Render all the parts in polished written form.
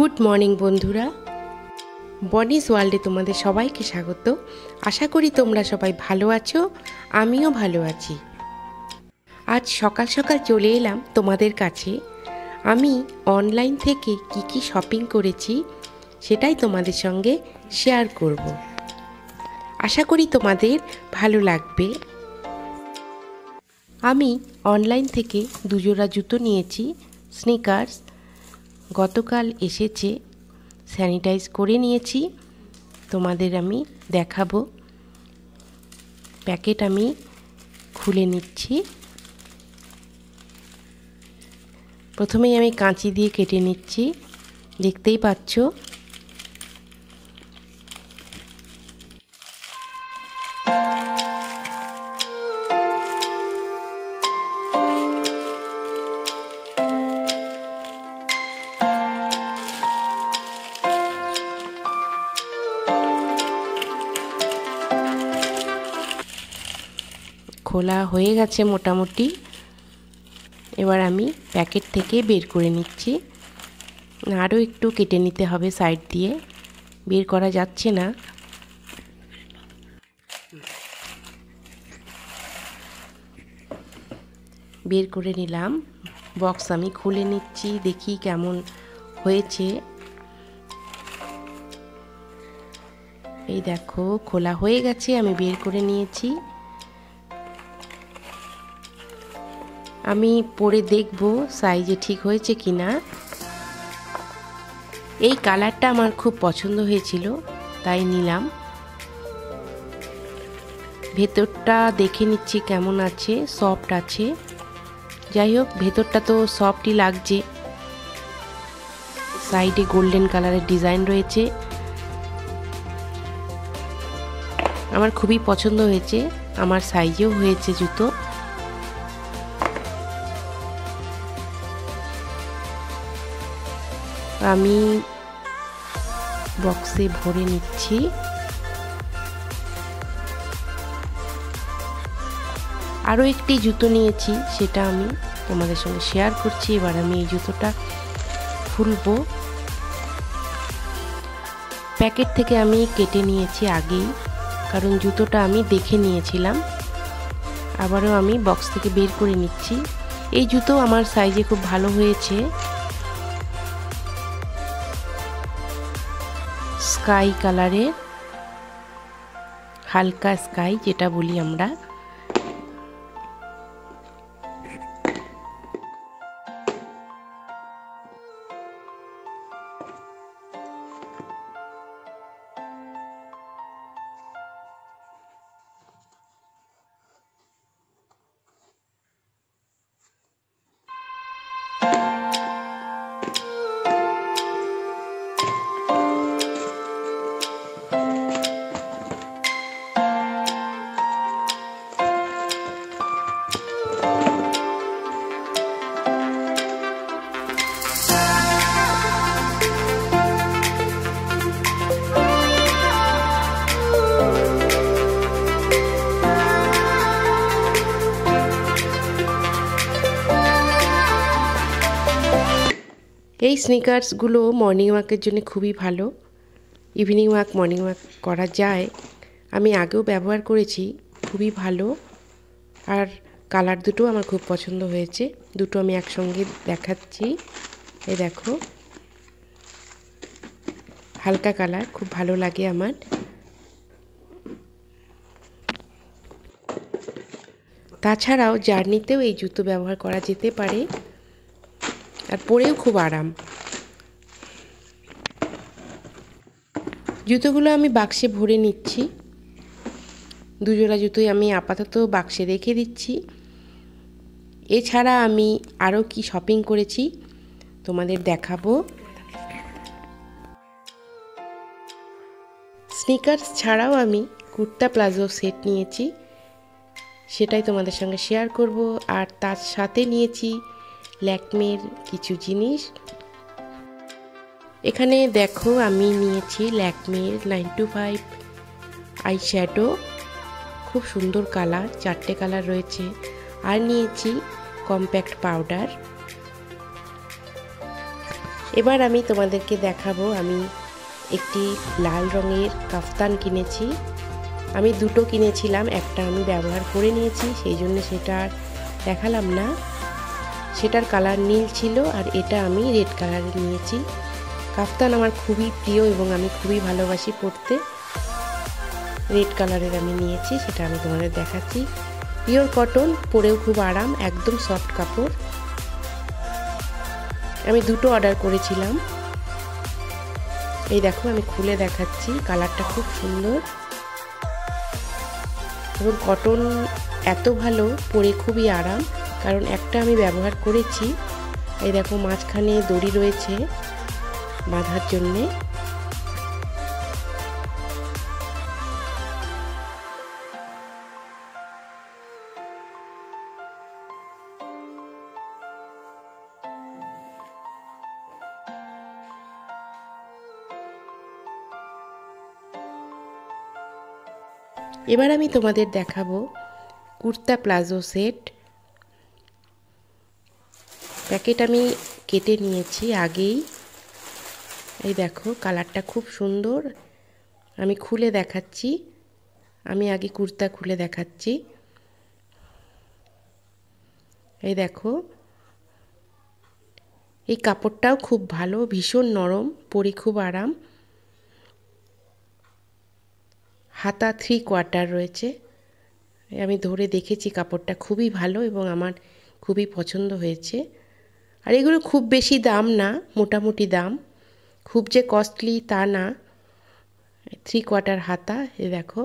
Good morning বন্ধুরা, বনিস ওয়ার্ল্ডে তোমাদের সবাইকে স্বাগত। আশা করি তোমরা সবাই ভালো আছো, আমিও ভালো আছি। আজ সকাল সকাল চলে এলাম তোমাদের কাছে। আমি অনলাইন থেকে কি শপিং করেছি সেটাই তোমাদের সঙ্গে শেয়ার করব। আশা করি তোমাদের ভালো লাগবে। আমি অনলাইন থেকে দুজোড়া জুতো নিয়েছি, স্নিকার্স। গতকাল এসেছে, স্যানিটাইজ করে নিয়েছি, তোমাদের আমি দেখাবো। প্যাকেট আমি খুলে নিচ্ছি। প্রথমেই আমি কাঁচি দিয়ে কেটে নিচ্ছি, দেখতেই পাচ্ছ। খোলা হয়ে গেছে মোটামুটি। এবার আমি প্যাকেট থেকে বের করে নিচ্ছি। আরও একটু কেটে নিতে হবে সাইড দিয়ে, বের করা যাচ্ছে না। বের করে নিলাম। বক্স আমি খুলে নিচ্ছি, দেখি কেমন হয়েছে। এই দেখো, খোলা হয়ে গেছে, আমি বের করে নিয়েছি। আমি পরে দেখব সাইজে ঠিক হয়েছে কিনা। এই কালারটা আমার খুব পছন্দ হয়েছিল, তাই নিলাম। ভেতরটা দেখে নিচ্ছি কেমন আছে, সফট আছে। যাই হোক, ভেতরটা তো সফটই লাগছে। সাইডে গোল্ডেন কালারের ডিজাইন রয়েছে, আমার খুবই পছন্দ হয়েছে। আমার সাইজেও হয়েছে জুতো। আমি বক্সে ভরে নিচ্ছি। আরও একটি জুতো নিয়েছি, সেটা আমি তোমাদের সঙ্গে শেয়ার করছি। এবার আমি এই জুতোটা খুলবো। প্যাকেট থেকে আমি কেটে নিয়েছি আগেই, কারণ জুতোটা আমি দেখে নিয়েছিলাম। আবারও আমি বক্স থেকে বের করে নিচ্ছি। এই জুতো আমার সাইজে খুব ভালো হয়েছে। স্কাই কালারের, হালকা স্কাই যেটা বলি আমরা। এই স্নিকার্সগুলো মর্নিং ওয়াকের জন্য খুবই ভালো। ইভিনিং ওয়াক, মর্নিং ওয়াক করা যায়। আমি আগেও ব্যবহার করেছি, খুবই ভালো। আর কালার দুটো আমার খুব পছন্দ হয়েছে। দুটো আমি একসঙ্গে দেখাচ্ছি। এই দেখো, হালকা কালার, খুব ভালো লাগে আমার। তাছাড়াও জার্নিতেও এই জুতো ব্যবহার করা যেতে পারে, আর পরেও খুব আরাম। জুতোগুলো আমি বাক্সে ভরে নিচ্ছি। দুজোড়া জুতোই আমি আপাতত বাক্সে রেখে দিচ্ছি। এছাড়া আমি আরও কি শপিং করেছি তোমাদের দেখাবো। স্নিকার্স ছাড়াও আমি কুর্তা প্লাজো সেট নিয়েছি, সেটাই তোমাদের সঙ্গে শেয়ার করব। আর তার সাথে নিয়েছি ল্যাকমের কিছু জিনিস। এখানে দেখো, আমি নিয়েছি ল্যাকমের 925 আই শ্যাডো, খুব সুন্দর কালার, 4টে কালার রয়েছে। আর নিয়েছি কম্প্যাক্ট পাউডার। এবার আমি তোমাদেরকে দেখাবো আমি একটি লাল রঙের কাফতান কিনেছি। আমি দুটো কিনেছিলাম, একটা আমি ব্যবহার করে নিয়েছি, সেই জন্য সেটা আর দেখালাম না। সেটার কালার নীল ছিল আর এটা আমি রেড কালারের নিয়েছি। কাফতান আমার খুবই প্রিয় এবং আমি খুবই ভালোবাসি পরতে। রেড কালারের আমি নিয়েছি, সেটা আমি তোমাদের দেখাচ্ছি। পিওর কটন, পরেও খুব আরাম, একদম সফট কাপড়। আমি দুটো অর্ডার করেছিলাম। এই দেখো আমি খুলে দেখাচ্ছি, কালারটা খুব সুন্দর এবং কটন এত ভালো, পরে খুবই আরাম। কারণ একটা আমি ব্যবহার করেছি। এই দেখো মাঝখানে দড়ি রয়েছে বাঁধার জন্যে। এবার আমি তোমাদের দেখাবো কুর্তা প্লাজো সেট। প্যাকেট আমি কেটে নিয়েছি আগেই। এই দেখো কালারটা খুব সুন্দর। আমি খুলে দেখাচ্ছি, আমি আগে কুর্তা খুলে দেখাচ্ছি। এই দেখো এই কাপড়টাও খুব ভালো, ভীষণ নরম, পরে খুব আরাম। হাতা 3/4 রয়েছে। আমি ধরে দেখেছি, কাপড়টা খুবই ভালো এবং আমার খুবই পছন্দ হয়েছে। আর এগুলো খুব বেশি দাম না, মোটামুটি দাম, খুব যে কস্টলি তা না। 3/4 হাতা, এ দেখো।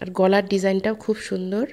আর গলার ডিজাইনটাও খুব সুন্দর।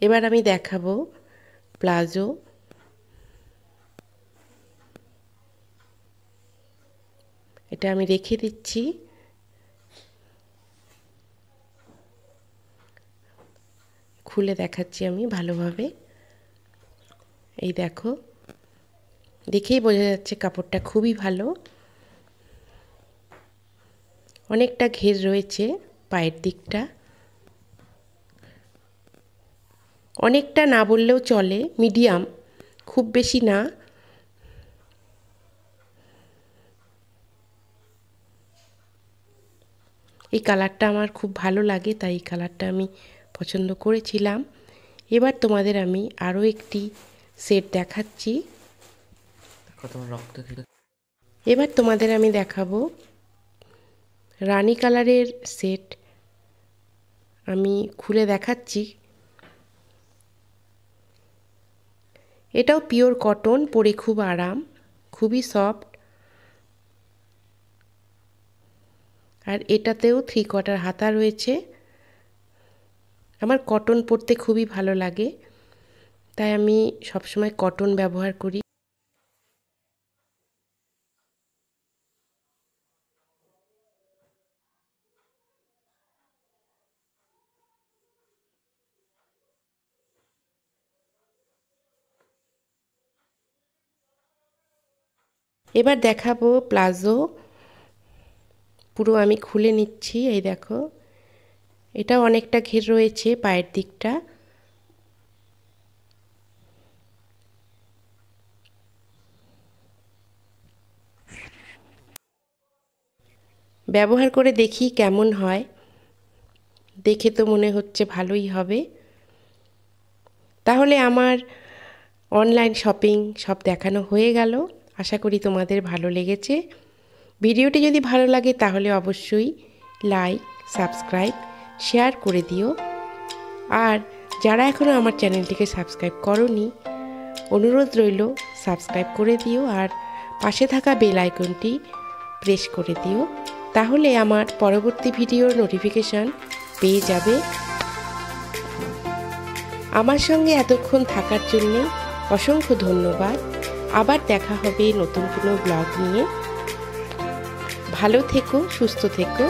এবার আমি দেখাবো প্লাজো। এটা আমি রেখে দিচ্ছি। খুলে দেখাচ্ছি আমি ভালোভাবে। এই দেখো, দেখেই বোঝা যাচ্ছে কাপড়টা খুবই ভালো। অনেকটা ঘের রয়েছে পায়ের দিকটা, অনেকটা না বললেও চলে, মিডিয়াম, খুব বেশি না। এই কালারটা আমার খুব ভালো লাগে, তাই এই কালারটা আমি পছন্দ করেছিলাম। এবার তোমাদের আমি আরও একটি সেট দেখাচ্ছি। এবার তোমাদের আমি দেখাবো রানী কালারের সেট। আমি খুলে দেখাচ্ছি। এটাও পিওর কটন, পরে খুব আরাম, খুবই সফট। আর এটাতেও 3/4 হাতা রয়েছে। আমার কটন পরতে খুবই ভালো লাগে, তাই আমি সবসময় কটন ব্যবহার করি। এবার দেখাবো প্লাজো। পুরো আমি খুলে নিচ্ছি। এই দেখো, এটা অনেকটা ঘের রয়েছে পায়ের দিকটা। ব্যবহার করে দেখি কেমন হয়। দেখে তো মনে হচ্ছে ভালোই হবে। তাহলে আমার অনলাইন শপিং সব দেখানো হয়ে গেল। আশা করি তোমাদের ভালো লেগেছে। ভিডিওটি যদি ভালো লাগে তাহলে অবশ্যই লাইক, সাবস্ক্রাইব, শেয়ার করে দিও। আর যারা এখনও আমার চ্যানেলটিকে সাবস্ক্রাইব করোনি, অনুরোধ রইল সাবস্ক্রাইব করে দিও আর পাশে থাকা বেল আইকনটি প্রেস করে দিও। তাহলে আমার পরবর্তী ভিডিওর নোটিফিকেশান পেয়ে যাবে। আমার সঙ্গে এতক্ষণ থাকার জন্য অসংখ্য ধন্যবাদ। আবার দেখা হবে নতুন কোনো ব্লগ নিয়ে। ভালো থেকো, সুস্থ থেকো।